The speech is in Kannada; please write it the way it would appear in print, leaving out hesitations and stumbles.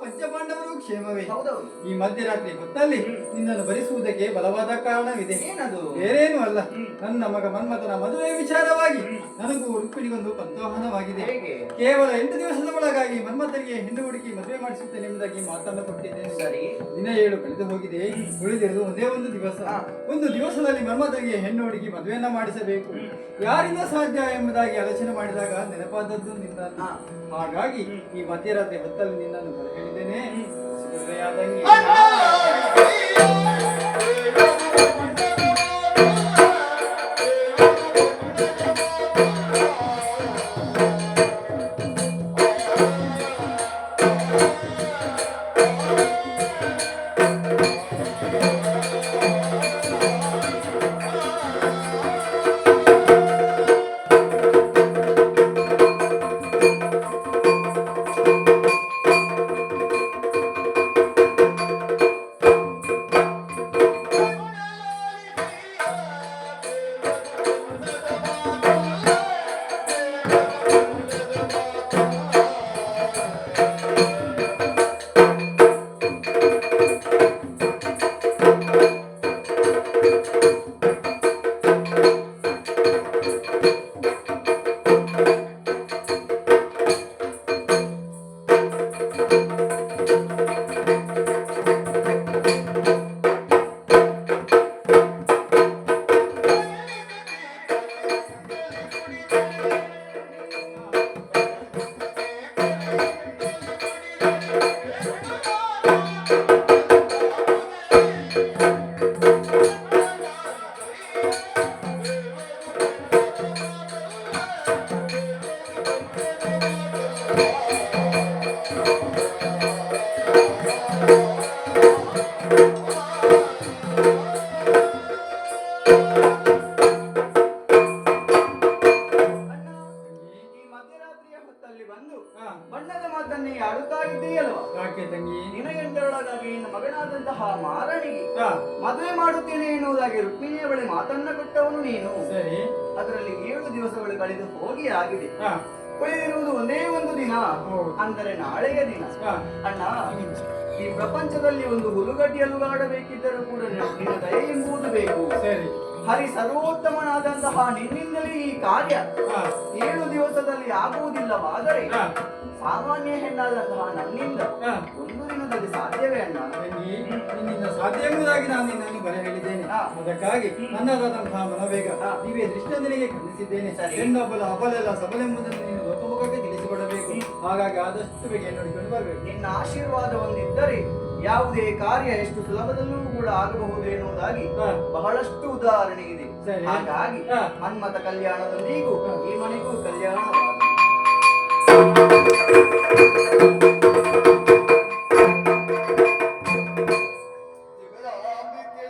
ಪಂಚಪಾಂಡವರು ಕ್ಷೇಮವೇ? ಹೌದೌದು. ಈ ಮಧ್ಯರಾತ್ರಿ ಹೊತ್ತಲ್ಲಿ ನಿನ್ನನ್ನು ಭರಿಸುವುದಕ್ಕೆ ಬಲವಾದ ಕಾರಣವಿದೆ. ಏನದು? ಬೇರೇನು ಅಲ್ಲ, ನನ್ನ ಮಗ ಮನ್ಮಥನ ಮದುವೆ ವಿಚಾರವಾಗಿ ನನಗೂ ರುಕ್ಮಿಣಿಗೊಂದು ಪಂಥೋಹನವಾಗಿದೆ. ಕೇವಲ 8 ದಿವಸದ ಒಳಗಾಗಿ ಮನ್ಮಥನಿಗೆ ಹೆಣ್ಣು ಹುಡುಕಿ ಮದುವೆ ಮಾಡಿಸುತ್ತೇನೆ ಎಂಬುದಾಗಿ ಮಾತನ್ನು ಕೊಟ್ಟಿದ್ದೇನೆ. ಸರಿ, ದಿನ 7 ಕಳೆದು ಹೋಗಿದೆ. ಉಳಿದಿರುವುದು ಒಂದೇ ಒಂದು ದಿವಸ. ಒಂದು ದಿವಸದಲ್ಲಿ ಮನ್ಮಥನಿಗೆ ಹೆಣ್ಣು ಹುಡುಗಿ ಮದುವೆಯನ್ನ ಮಾಡಿಸಬೇಕು. ಯಾರಿಂದ ಸಾಧ್ಯ ಎಂಬುದಾಗಿ ಆಲೋಚನೆ ಮಾಡಿದಾಗ ನೆನಪಾದದ್ದು ನಿನ್ನ. ಹಾಗಾಗಿ ಈ ಮಧ್ಯರಾತ್ರಿ ಹೊತ್ತಲ್ಲಿ ನಿನ್ನನ್ನು ಬರ ಹೇಳಿದ್ದೇನೆ. ಬಣ್ಣದ ಮಾತನ್ನೇ ಆಡುತ್ತಾ ಇದ್ದೀಯಲ್ವಾ? ಯಾಕೆ ತಂಗಿ? ದಿನಗಂಟೆಯೊಳಗಾಗಿ ನನ್ನ ಮಗನಾದಂತಹ ಮಾರಣಿಗೆ ಮದುವೆ ಮಾಡುತ್ತೇನೆ ಎನ್ನುವುದಾಗಿ ರುಕ್ಮಿಣಿಯ ಬಳಿ ಮಾತನ್ನ ಕೊಟ್ಟವನು ನೀನು. ಸರಿ, ಅದರಲ್ಲಿ 7 ದಿವಸಗಳು ಕಳೆದು ಹೋಗಿ ಆಗಿದೆ. ಉಳಿದಿರುವುದು ಒಂದೇ ಒಂದು ದಿನ, ಅಂದರೆ ನಾಳೆಯ ದಿನ. ಅಣ್ಣ, ಈ ಪ್ರಪಂಚದಲ್ಲಿ ಒಂದು ಹುಲುಗಡ್ಡಿಯಲ್ಲುಗಾಡಬೇಕಿದ್ದರೂ ಕೂಡ ನಿನ್ನ ದಯೆ ಎಂಬುದು ಬೇಕು. ಸರಿ, ಹರಿ ಸರ್ವೋತ್ತಮನಾದಂತಹ ನಿನ್ನಿಂದಲೇ ಈ ಕಾರ್ಯ 7 ದಿವಸದಲ್ಲಿ ಆಗುವುದಿಲ್ಲವಾದರೆ ಸಾಮಾನ್ಯ ಹೆಣ್ಣಾದಂತಹ ನನ್ನಿಂದ ಒಂದು ದಿನದಲ್ಲಿ ಸಾಧ್ಯವೇ ಅಣ್ಣ? ನಿನ್ನಿಂದ ಸಾಧ್ಯ ಎಂಬುದಾಗಿ ನಾನು ನಿನ್ನನ್ನು ಬರ ಹೇಳಿದ್ದೇನೆ. ಅದಕ್ಕಾಗಿ ನನ್ನದಾದಂತಹ ಮನೋವೇಗ ನೀವೇ ದೃಷ್ಟಿಯೊಂದಿಗೆ ಖಂಡಿಸಿದ್ದೇನೆ. ಹೆಣ್ಣೊಬ್ಬಲ ಅಬಲೆಲ್ಲ ಸಬಲೆಂಬುದನ್ನು ನೀನು ಲೋಕಮುಖಕ್ಕೆ ತಿಳಿಸಿಕೊಡಬೇಕು. ಹಾಗಾಗಿ ಆದಷ್ಟು ಬೇಗ ನೋಡಿಕೊಂಡು ಬರಬೇಕು. ನಿನ್ನ ಆಶೀರ್ವಾದ ಹೊಂದಿದ್ದರೆ ಯಾವುದೇ ಕಾರ್ಯ ಎಷ್ಟು ಸುಲಭದಲ್ಲೂ ಕೂಡ ಆಗಬಹುದು ಎನ್ನುವುದಾಗಿ ಬಹಳಷ್ಟು ಉದಾಹರಣೆ ಇದೆ. ಹಾಗಾಗಿ ಮನ್ಮಥ ಕಲ್ಯಾಣದೊಂದಿಗೂ ಈ ಮನೆಗೂ ಕಲ್ಯಾಣವಾಗಲಿ. ಜಗದಾಂಬಿಕೆ